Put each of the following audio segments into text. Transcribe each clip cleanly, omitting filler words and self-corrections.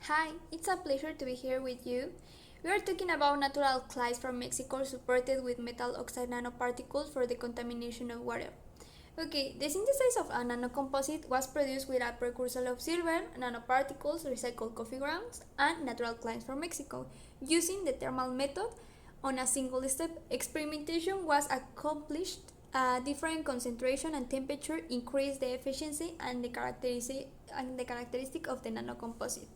Hi, it's a pleasure to be here with you. We are talking about natural clays from Mexico supported with metal oxide nanoparticles for the contamination of water. Okay, the synthesis of a nanocomposite was produced with a precursor of silver, nanoparticles, recycled coffee grounds, and natural clays from Mexico. Using the thermal method on a single step, experimentation was accomplished. A different concentration and temperature increased the efficiency and the characteristic of the nanocomposite.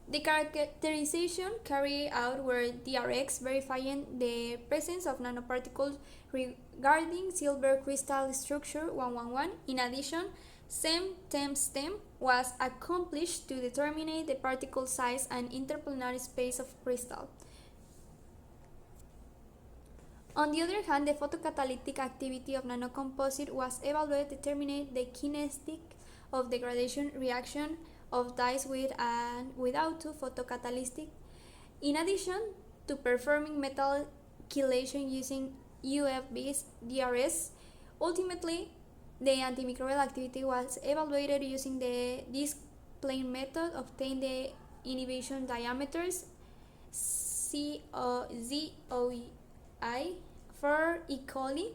The characterization carried out were DRX verifying the presence of nanoparticles regarding silver crystal structure 111. In addition, SEM-TEM-STEM was accomplished to determine the particle size and interplanar space of crystal. On the other hand, the photocatalytic activity of nanocomposite was evaluated to determine the kinetic of degradation reaction of dyes with and without photocatalytic. In addition to performing metal chelation using UFB's DRS, ultimately the antimicrobial activity was evaluated using the disc plane method, obtain the inhibition diameters ZOI for E. coli.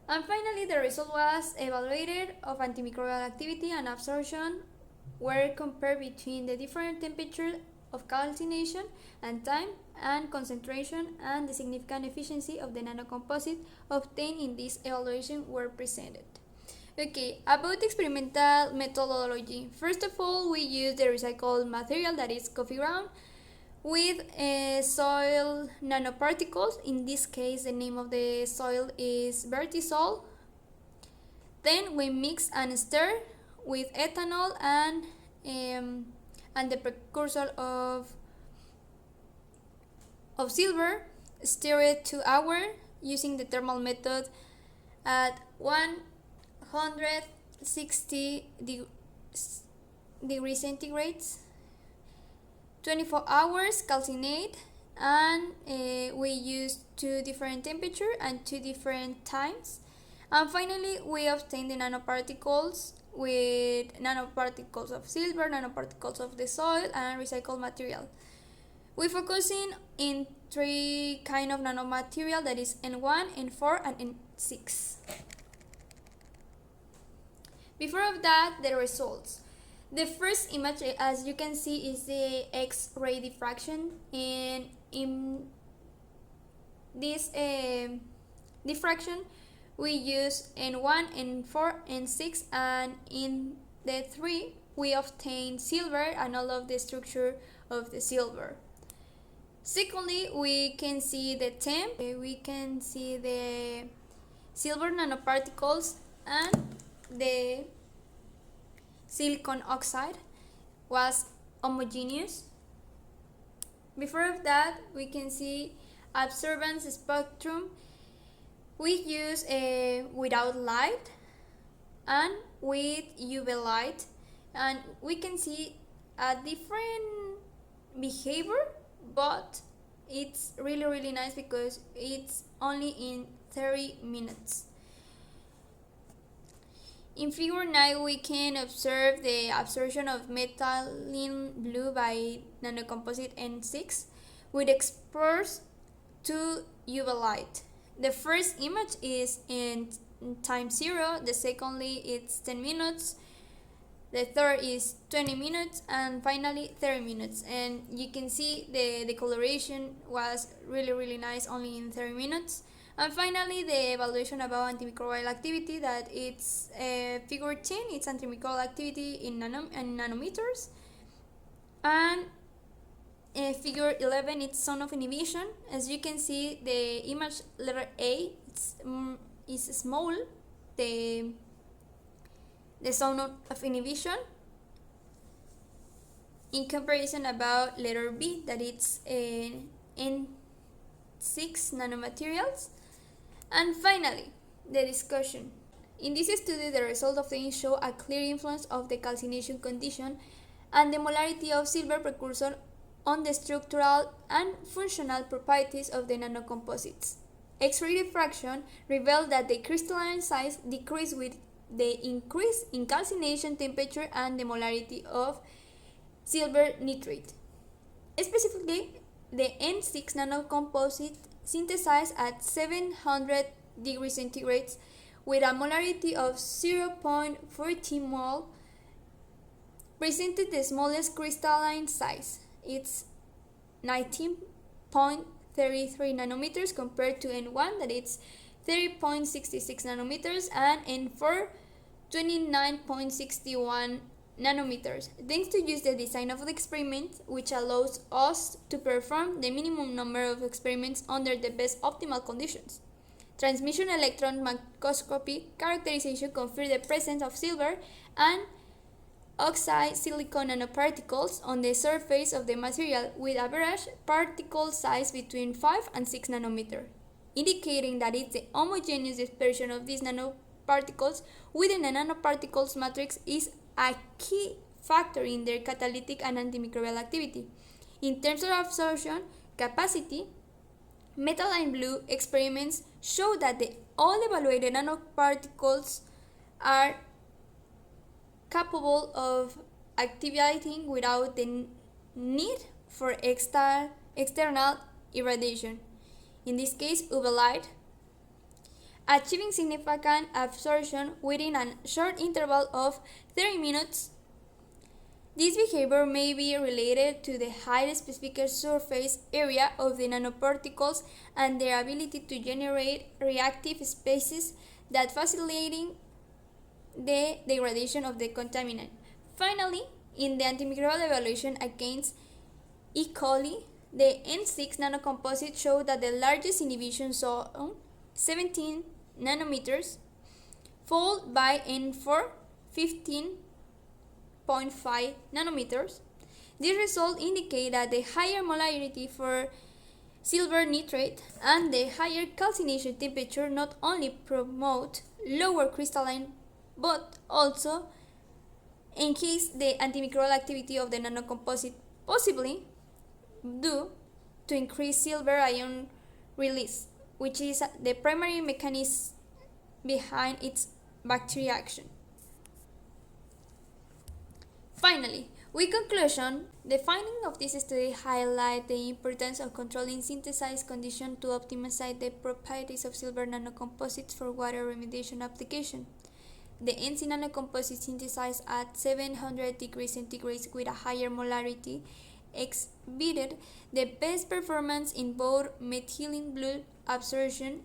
And finally, the result was evaluated of antimicrobial activity and absorption were compared between the different temperature of calcination and time and concentration, and the significant efficiency of the nanocomposite obtained in this evaluation were presented. Okay, about experimental methodology. First of all, we use the recycled material, that is coffee ground, with soil nanoparticles. In this case, the name of the soil is vertisol. Then we mix and stir with ethanol and the precursor of silver. Stir it 2 hours using the thermal method at 160 degrees centigrade. 24 hours calcinate, and we use 2 different temperatures and 2 different times. And finally, we obtain the nanoparticles with nanoparticles of silver, nanoparticles of the soil, and recycled material. We focusing in 3 kind of nanomaterial, that is N1, N4, and N6. Before of that, the results. The first image, as you can see, is the X-ray diffraction, and in this diffraction we use N1, N4, N6, and in the 3 we obtain silver and all of the structure of the silver. Secondly, we can see the temp, we can see the silver nanoparticles and the silicon oxide was homogeneous. Before of that, we can see absorbance spectrum. We use without light and with UV light, and we can see a different behavior, but it's really nice because it's only in 30 minutes. In figure 9, we can observe the absorption of methylene blue by nanocomposite N6 with exposure to UV light. The first image is in time 0, the secondly it's 10 minutes, the third is 20 minutes, and finally 30 minutes. And you can see the coloration was really nice only in 30 minutes. And finally, the evaluation about antimicrobial activity, that it's figure 10, it's antimicrobial activity in nanometers. And figure 11, it's zone of inhibition. As you can see, the image letter A is small, the zone of inhibition, in comparison about letter B, that it's N6 nanomaterials. And finally, the discussion. In this study, the result of the show a clear influence of the calcination condition and the molarity of silver precursor on the structural and functional properties of the nanocomposites. X-ray diffraction revealed that the crystalline size decreased with the increase in calcination temperature and the molarity of silver nitrate. Specifically, the N6 nanocomposite synthesized at 700 degrees centigrade with a molarity of 0.14 mol presented the smallest crystalline size. It's 19.33 nanometers compared to N1 that it's 30.66 nanometers and N4 29.61 nanometers. Thanks to use the design of the experiment, which allows us to perform the minimum number of experiments under the best optimal conditions. Transmission electron microscopy characterization confirmed the presence of silver and oxide silicon nanoparticles on the surface of the material with average particle size between 5 and 6 nanometers, indicating that it's the homogeneous dispersion of these nanoparticles within the nanoparticles matrix is a key factor in their catalytic and antimicrobial activity. In terms of absorption capacity, Metaline Blue experiments show that the all evaluated nanoparticles are capable of activating without the need for external irradiation, in this case UV light, achieving significant absorption within a short interval of 30 minutes. This behavior may be related to the high specific surface area of the nanoparticles and their ability to generate reactive species that facilitating the degradation of the contaminant. Finally, in the antimicrobial evaluation against E. coli, the N6 nanocomposite showed that the largest inhibition zone, 17 nanometers, followed by N4, 15.5 nanometers. These results indicate that the higher molarity for silver nitrate and the higher calcination temperature not only promote lower crystalline but also enhance the antimicrobial activity of the nanocomposite, possibly due to increased silver ion release, which is the primary mechanism behind its bacteria action. Finally, with conclusion, the findings of this study highlight the importance of controlling synthesized conditions to optimize the properties of silver nanocomposites for water remediation application. The NC nanocomposite synthesized at 700 degrees centigrade with a higher molarity exhibited the best performance in both methylene blue absorption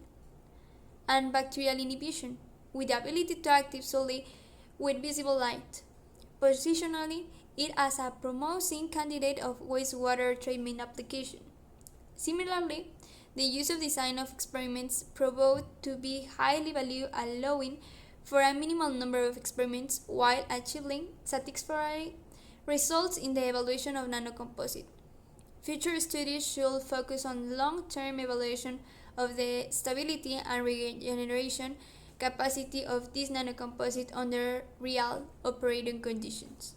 and bacterial inhibition, with the ability to active solely with visible light, positionally it as a promising candidate of wastewater treatment application. Similarly, the use of design of experiments proved to be highly valued, allowing for a minimal number of experiments while achieving satisfactory results in the evaluation of nanocomposite. Future studies should focus on long-term evaluation of the stability and regeneration capacity of this nanocomposite under real operating conditions.